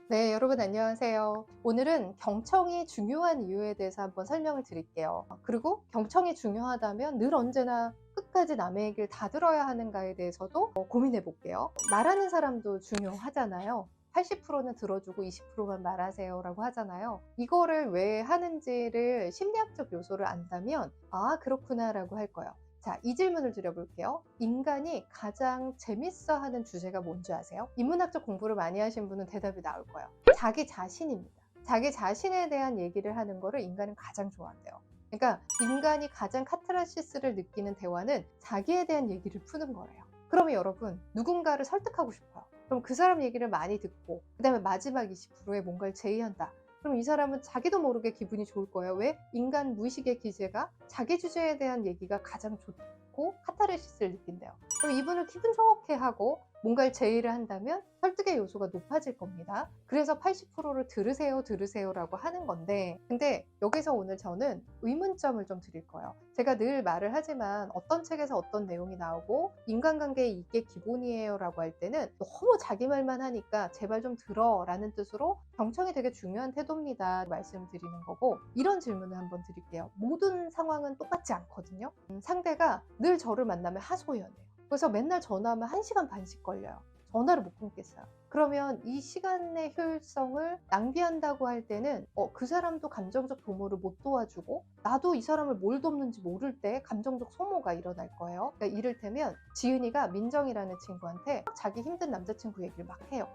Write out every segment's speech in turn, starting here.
네, 여러분 안녕하세요. 오늘은 경청이 중요한 이유에 대해서 한번 설명을 드릴게요. 그리고 경청이 중요하다면 늘 언제나 끝까지 남의 얘기를 다 들어야 하는가에 대해서도 고민해 볼게요. 말하는 사람도 중요하잖아요. 80%는 들어주고 20%만 말하세요 라고 하잖아요. 이거를 왜 하는지를 심리학적 요소를 안다면 아, 그렇구나 라고 할 거예요. 자, 이 질문을 드려볼게요. 인간이 가장 재밌어 하는 주제가 뭔지 아세요? 인문학적 공부를 많이 하신 분은 대답이 나올 거예요. 자기 자신입니다. 자기 자신에 대한 얘기를 하는 거를 인간은 가장 좋아한대요. 그러니까 인간이 가장 카타르시스를 느끼는 대화는 자기에 대한 얘기를 푸는 거래요. 그러면 여러분, 누군가를 설득하고 싶어요. 그럼 그 사람 얘기를 많이 듣고 그 다음에 마지막 20%에 뭔가를 제의한다. 그럼 이 사람은 자기도 모르게 기분이 좋을 거예요. 왜? 인간 무의식의 기제가 자기 주제에 대한 얘기가 가장 좋고 카타르시스를 느낀대요. 그럼 이분을 기분 좋게 하고 뭔가를 제의를 한다면 설득의 요소가 높아질 겁니다. 그래서 80%를 들으세요 라고 하는 건데, 근데 여기서 오늘 저는 의문점을 좀 드릴 거예요. 제가 늘 말을 하지만 어떤 책에서 어떤 내용이 나오고 인간관계에 이게 기본이에요 라고 할 때는 너무 자기 말만 하니까 제발 좀 들어 라는 뜻으로 경청이 되게 중요한 태도입니다 말씀드리는 거고, 이런 질문을 한번 드릴게요. 모든 상황은 똑같지 않거든요. 상대가 늘 저를 만나면 하소연해요. 그래서 맨날 전화하면 1시간 반씩 걸려요. 전화를 못 끊겠어요. 그러면 이 시간의 효율성을 낭비한다고 할 때는 그 사람도 감정적 도모를 못 도와주고 나도 이 사람을 뭘 돕는지 모를 때 감정적 소모가 일어날 거예요. 그러니까 이를테면 지은이가 민정이라는 친구한테 자기 힘든 남자친구 얘기를 막 해요.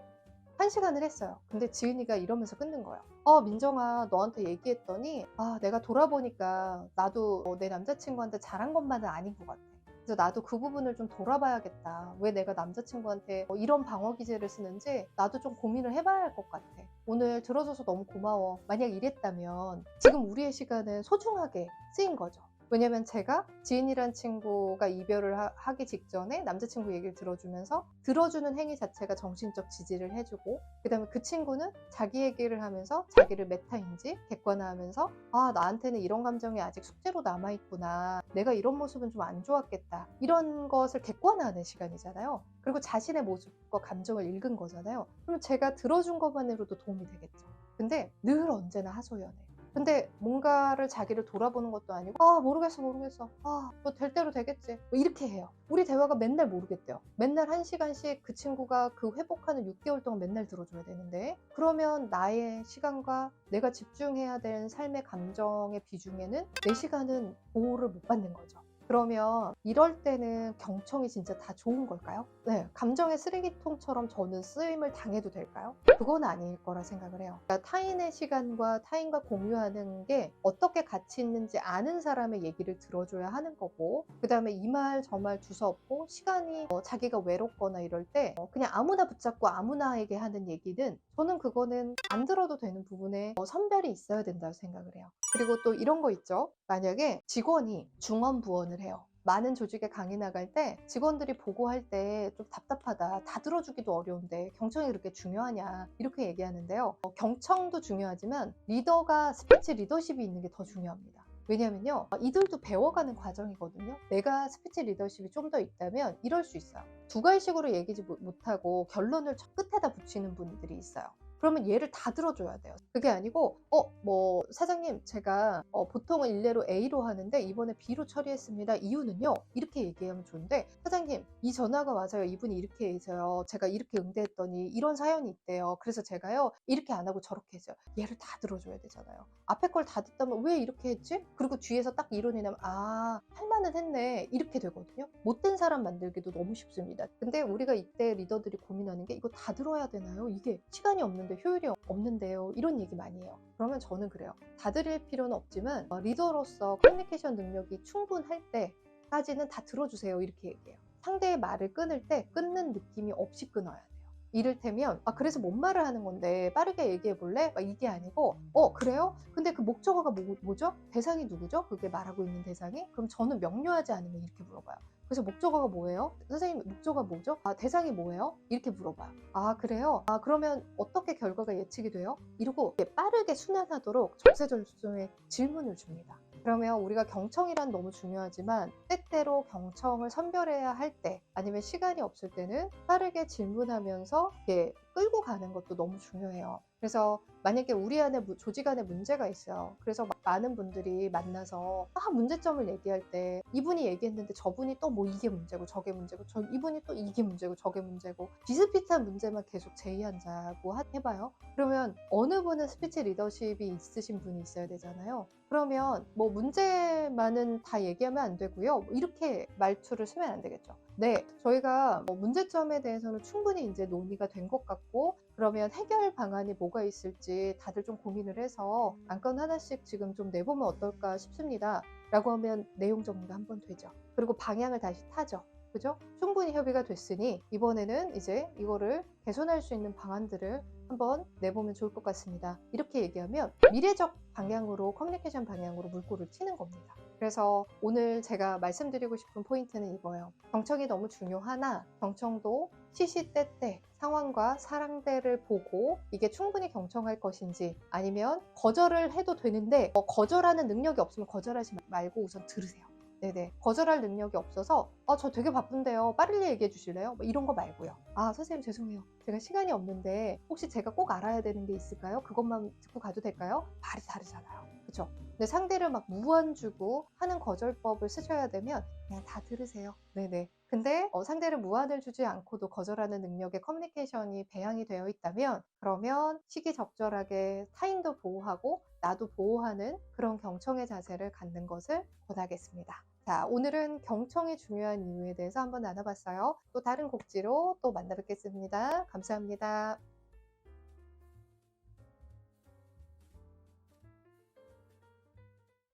1시간을 했어요. 근데 지은이가 이러면서 끊는 거예요. 민정아, 너한테 얘기했더니 내가 돌아보니까 나도 내 남자친구한테 잘한 것만은 아닌 것 같아. 그래서 나도 그 부분을 좀 돌아봐야겠다. 왜 내가 남자친구한테 이런 방어 기제를 쓰는지 나도 좀 고민을 해봐야 할 것 같아. 오늘 들어줘서 너무 고마워. 만약 이랬다면 지금 우리의 시간은 소중하게 쓰인 거죠. 왜냐면 제가 지은이란 친구가 이별을 하기 직전에 남자친구 얘기를 들어주면서 들어주는 행위 자체가 정신적 지지를 해주고, 그 다음에 그 친구는 자기 얘기를 하면서 자기를 메타인지 객관화하면서 나한테는 이런 감정이 아직 숙제로 남아있구나, 내가 이런 모습은 좀 안 좋았겠다, 이런 것을 객관화하는 시간이잖아요. 그리고 자신의 모습과 감정을 읽은 거잖아요. 그럼 제가 들어준 것만으로도 도움이 되겠죠. 근데 늘 언제나 하소연해요. 근데 뭔가를 자기를 돌아보는 것도 아니고 모르겠어 뭐 될 대로 되겠지 뭐 이렇게 해요. 우리 대화가 맨날 모르겠대요. 맨날 1시간씩 그 친구가 그 회복하는 6개월 동안 맨날 들어줘야 되는데, 그러면 나의 시간과 내가 집중해야 되는 삶의 감정의 비중에는 내 시간은 보호를 못 받는 거죠. 그러면 이럴 때는 경청이 진짜 다 좋은 걸까요? 네, 감정의 쓰레기통처럼 저는 쓰임을 당해도 될까요? 그건 아닐 거라 생각을 해요. 그러니까 타인의 시간과 타인과 공유하는 게 어떻게 가치 있는지 아는 사람의 얘기를 들어줘야 하는 거고, 그 다음에 이 말 저 말 두서없고 시간이 자기가 외롭거나 이럴 때 그냥 아무나 붙잡고 아무나에게 하는 얘기는 저는 그거는 안 들어도 되는 부분에 선별이 있어야 된다고 생각을 해요. 그리고 또 이런 거 있죠. 만약에 직원이 중언부언을 해요. 많은 조직에 강의 나갈 때 직원들이 보고할 때 좀 답답하다, 다 들어주기도 어려운데 경청이 그렇게 중요하냐, 이렇게 얘기하는데요. 경청도 중요하지만 리더가 스피치 리더십이 있는 게 더 중요합니다. 왜냐면요, 이들도 배워가는 과정이거든요. 내가 스피치 리더십이 좀 더 있다면 이럴 수 있어요. 두 갈식으로 얘기지 못하고 결론을 저 끝에다 붙이는 분들이 있어요. 그러면 얘를 다 들어줘야 돼요. 그게 아니고 뭐 사장님, 제가 보통은 일례로 A로 하는데 이번에 B로 처리했습니다. 이유는요, 이렇게 얘기하면 좋은데, 사장님 이 전화가 와서요, 이분이 이렇게 해서요, 제가 이렇게 응대했더니 이런 사연이 있대요. 그래서 제가요 이렇게 안 하고 저렇게 했어요. 얘를 다 들어줘야 되잖아요. 앞에 걸 다 듣다면 왜 이렇게 했지? 그리고 뒤에서 딱 이론이 나면 할 만은 했네, 이렇게 되거든요. 못된 사람 만들기도 너무 쉽습니다. 근데 우리가 이때 리더들이 고민하는 게, 이거 다 들어야 되나요? 이게 시간이 없는데 효율이 없는데요, 이런 얘기 많이 해요. 그러면 저는 그래요. 다 들을 필요는 없지만 리더로서 커뮤니케이션 능력이 충분할 때까지는 다 들어주세요, 이렇게 얘기해요. 상대의 말을 끊을 때 끊는 느낌이 없이 끊어야 돼요. 이를테면 그래서 뭔 말을 하는 건데 빠르게 얘기해 볼래? 막 이게 아니고 그래요? 근데 그 목적어가 뭐죠? 대상이 누구죠? 그게 말하고 있는 대상이? 그럼 저는 명료하지 않으면 이렇게 물어봐요. 그래서 목적어가 뭐예요? 선생님, 목적어가 뭐죠? 대상이 뭐예요? 이렇게 물어봐요. 그래요? 그러면 어떻게 결과가 예측이 돼요? 이러고 빠르게 순환하도록 적세절중에 질문을 줍니다. 그러면 우리가 경청이란 너무 중요하지만 때때로 경청을 선별해야 할 때 아니면 시간이 없을 때는 빠르게 질문하면서 이렇게 끌고 가는 것도 너무 중요해요. 그래서 만약에 우리 안에 조직 안에 문제가 있어요. 그래서 많은 분들이 만나서 문제점을 얘기할 때 이분이 얘기했는데 저분이 또 뭐 이게 문제고 저게 문제고 이분이 또 이게 문제고 저게 문제고 비슷비슷한 문제만 계속 제의한다고 해봐요. 그러면 어느 분은 스피치 리더십이 있으신 분이 있어야 되잖아요. 그러면 뭐 문제만은 다 얘기하면 안 되고요. 이렇게 말투를 쓰면 안 되겠죠. 네, 저희가 문제점에 대해서는 충분히 이제 논의가 된 것 같고 그러면 해결 방안이 뭐가 있을지 다들 좀 고민을 해서 안건 하나씩 지금 좀 내보면 어떨까 싶습니다. 라고 하면 내용 정리가 한 번 되죠. 그리고 방향을 다시 타죠. 그죠? 충분히 협의가 됐으니 이번에는 이제 이거를 개선할 수 있는 방안들을 한번 내보면 좋을 것 같습니다. 이렇게 얘기하면 미래적 방향으로 커뮤니케이션 방향으로 물꼬를 트는 겁니다. 그래서 오늘 제가 말씀드리고 싶은 포인트는 이거예요. 경청이 너무 중요하나 경청도 시시때때 상황과 상대를 보고 이게 충분히 경청할 것인지 아니면 거절을 해도 되는데 거절하는 능력이 없으면 거절하지 말고 우선 들으세요. 네네. 거절할 능력이 없어서 저 되게 바쁜데요. 빠르게 얘기해 주실래요? 뭐 이런 거 말고요. 선생님 죄송해요. 제가 시간이 없는데 혹시 제가 꼭 알아야 되는 게 있을까요? 그것만 듣고 가도 될까요? 말이 다르잖아요. 그쵸? 근데 상대를 막 무한 주고 하는 거절법을 쓰셔야 되면 그냥 다 들으세요. 네네. 근데 상대를 무한을 주지 않고도 거절하는 능력의 커뮤니케이션이 배양이 되어 있다면 그러면 시기적절하게 타인도 보호하고 나도 보호하는 그런 경청의 자세를 갖는 것을 권하겠습니다. 자, 오늘은 경청이 중요한 이유에 대해서 한번 나눠봤어요. 또 다른 곡지로 또 만나 뵙겠습니다. 감사합니다.